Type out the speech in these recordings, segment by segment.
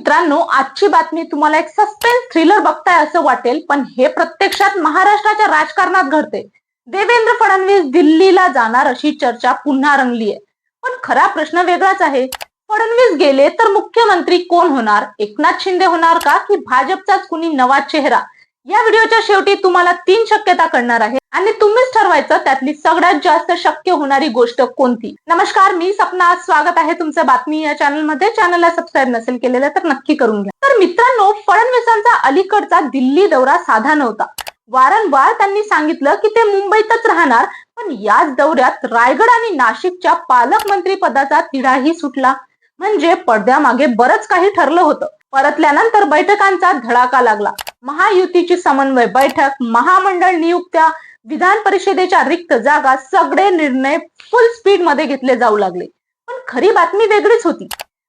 मित्रांनो, आजची बातमी तुम्हाला एक सस्पेन्स थ्रिलर बघताय असं वाटेल, पण हे प्रत्यक्षात महाराष्ट्राच्या राजकारणात घडते. देवेंद्र फडणवीस दिल्लीला जाणार अशी चर्चा पुन्हा रंगली आहे. पण खरा प्रश्न वेगळाच आहे. फडणवीस गेले तर मुख्यमंत्री कोण होणार? एकनाथ शिंदे होणार का की भाजपचाच कुणी नवा चेहरा? या व्हिडिओच्या शेवटी तुम्हाला 3 शक्यता कळणार आहे आणि तुम्हीच ठरवायचं त्यातली सगळ्यात जास्त शक्य होणारी गोष्ट कोणती. नमस्कार, मी सपना. स्वागत आहे तुमचं बातमी या चॅनल मध्ये. चॅनलला सबस्क्राईब नसेल केलेलं तर नक्की करून घ्या. तर मित्रांनो, फडणवीसांचा अलीकडचा दिल्ली दौरा साधा नव्हता. वारंवार त्यांनी सांगितलं की ते मुंबईतच राहणार, पण याच दौऱ्यात रायगड आणि नाशिकच्या पालकमंत्री पदाचा तिढाही सुटला. म्हणजे पडद्यामागे बरंच काही ठरलं होतं. परतल्यानंतर बैठकांचा धडाका लागला. महायुतीची समन्वय बैठक, महामंडळ नियुक्त्या, विधान परिषदेच्या रिक्त जागा, सगळे निर्णय फुल स्पीड मध्ये घेतले जाऊ लागले. पण खरी बातमी वेगळीच होती.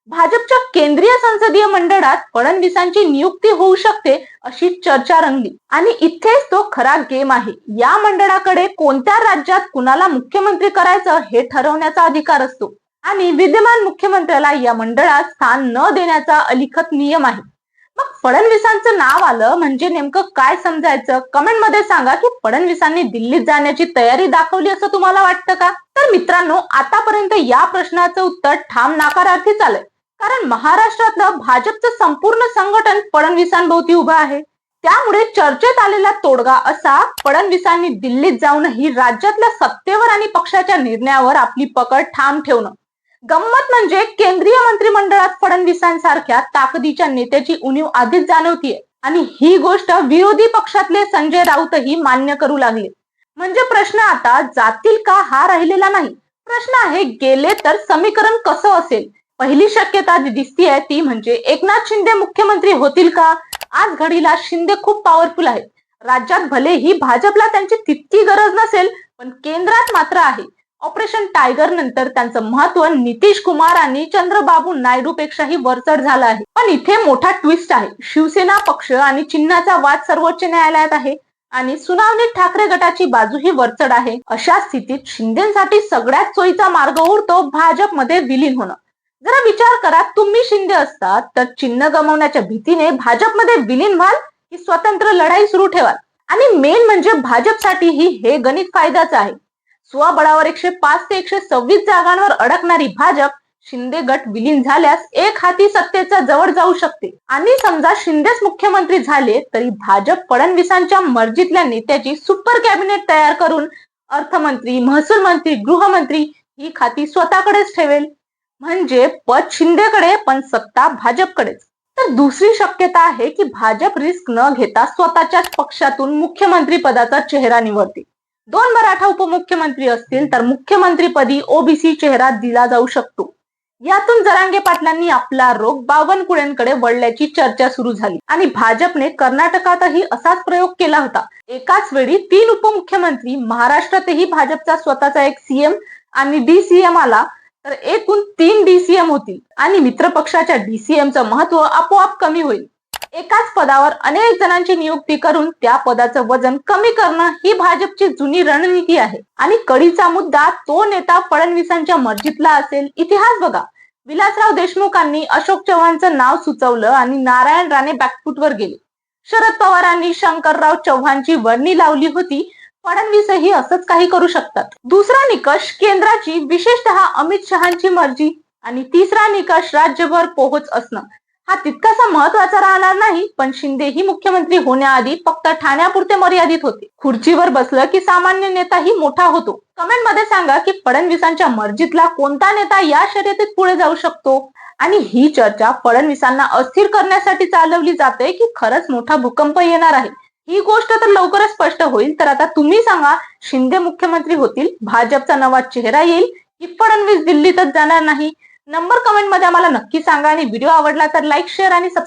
भाजपच्या केंद्रीय संसदीय मंडळात फडणवीसांची नियुक्ती होऊ शकते अशी चर्चा रंगली. आणि इथेच तो खरा गेम आहे. या मंडळाकडे कोणत्या राज्यात कुणाला मुख्यमंत्री करायचं हे ठरवण्याचा अधिकार असतो आणि विद्यमान मुख्यमंत्र्याला या मंडळात स्थान न देण्याचा अलिखित नियम आहे. मग फडणवीसांचं नाव आलं म्हणजे नेमकं काय समजायचं? कमेंट मध्ये सांगा की फडणवीसांनी दिल्लीत जाण्याची तयारी दाखवली असं तुम्हाला वाटतं का? तर मित्रांनो, आतापर्यंत या प्रश्नाचं उत्तर ठाम नकारार्थीच आलंय. कारण महाराष्ट्रातलं भाजपचं संपूर्ण संघटन फडणवीसांभोवती उभं आहे. त्यामुळे चर्चेत आलेला तोडगा असा, फडणवीसांनी दिल्लीत जाऊनही राज्यातल्या सत्तेवर आणि पक्षाच्या निर्णयावर आपली पकड ठाम ठेवणं. गंमत म्हणजे केंद्रीय मंत्रिमंडळात फडणवीसांसारख्या ताकदीच्या नेत्याची उणीव आधीच जाणवतीये आणि ही गोष्ट विरोधी पक्षातले संजय राऊतही मान्य करू लागले. म्हणजे प्रश्न आता जातील का हा राहिलेला नाही. प्रश्न आहे, गेले तर समीकरण कसं असेल? पहिली शक्यता दिसतीये ती म्हणजे एकनाथ शिंदे मुख्यमंत्री होतील का? आज घडीला शिंदे खूप पॉवरफुल आहेत. राज्यात भलेही भाजपला त्यांची तितकी गरज नसेल, पण केंद्रात मात्र आहे. ऑपरेशन टायगर नंतर त्यांचं महत्व नितीश कुमार आणि चंद्रबाबू नायडू पेक्षाही वरचढ झालं आहे. पण इथे मोठा ट्विस्ट आहे. शिवसेना पक्ष आणि चिन्हाचा वाद सर्वोच्च न्यायालयात आहे आणि सुनावणीत ठाकरे गटाची बाजूही वरचढ आहे. अशा स्थितीत शिंदेसाठी सगळ्यात सोयीचा मार्ग उरतो भाजपमध्ये विलीन होणं. जरा विचार करा, तुम्ही शिंदे असतात तर चिन्ह गमावण्याच्या भीतीने भाजपमध्ये विलीन व्हाल की स्वतंत्र लढाई सुरू ठेवाल? आणि मेन म्हणजे भाजपसाठीही हे गणित फायद्याचं आहे. स्वबळावर 105 ते 126 जागांवर अडकणारी भाजप शिंदे गट विलीन झाल्यास एक हाती सत्तेचा जवळ जाऊ शकते. आणि समजा शिंदेच मुख्यमंत्री झाले तरी भाजप फडणवीसांच्या मर्जीतल्या नेत्याची सुपर कॅबिनेट तयार करून अर्थमंत्री, महसूल मंत्री, गृहमंत्री ही खाती स्वतःकडेच ठेवेल. म्हणजे पद शिंदेकडे पण सत्ता भाजपकडेच. तर दुसरी शक्यता आहे की भाजप रिस्क न घेता स्वतःच्याच पक्षातून मुख्यमंत्री पदाचा चेहरा निवडते. 2 मराठा उपमुख्यमंत्री असतील तर मुख्यमंत्रीपदी ओबीसी चेहरा दिला जाऊ शकतो. यातून जरांगे पाटलांनी आपला रोग बावनकुळेंकडे वळल्याची चर्चा सुरू झाली आणि भाजपने कर्नाटकातही असाच प्रयोग केला होता. एकाच वेळी 3 उपमुख्यमंत्री, महाराष्ट्रातही भाजपचा स्वतःचा एक सीएम आणि डीसीएम आला तर एकूण 3 डीसीएम होतील आणि मित्रपक्षाच्या डीसीएमचं महत्व आपोआप कमी होईल. एकाच पदावर अनेक जणांची नियुक्ती करून त्या पदाचं वजन कमी करणं ही भाजपची जुनी रणनीती आहे. आणि कळीचा मुद्दा, तो नेता फडणवीसांच्या मर्जीतला असेल. इतिहास बघा, विलासराव देशमुखांनी अशोक चव्हाणचं नाव सुचवलं आणि नारायण राणे बॅकफुटवर गेले. शरद पवारांनी शंकरराव चव्हाणची वर्णी लावली होती. फडणवीसही असंच काही करू शकतात. दुसरा निकष, केंद्राची, विशेषतः अमित शहांची मर्जी. आणि तिसरा निकष, राज्यभर पोहोच असणं. हा तितकासा महत्वाचा राहणार नाही, पण शिंदे ही मुख्यमंत्री होण्याआधी फक्त ठाण्यापुरते मर्यादित होते. खुर्चीवर बसलं की सामान्य नेताही मोठा होतो. कमेंट मध्ये सांगा की फडणवीसांच्या मर्जीतला कोणता नेता या शर्यतीत पुढे जाऊ शकतो. आणि ही चर्चा फडणवीसांना अस्थिर करण्यासाठी चालवली जाते की खरंच मोठा भूकंप येणार आहे? ही गोष्ट तर लवकरच स्पष्ट होईल. तर आता तुम्ही सांगा, शिंदे मुख्यमंत्री होतील, भाजपचा नवा चेहरा येईल की फडणवीस दिल्लीतच जाणार नाही? नंबर कमेंट मध्ये आम्हाला नक्की सांगा आणि व्हिडिओ आवडला तर लाईक, शेअर आणि सबस्क्राईब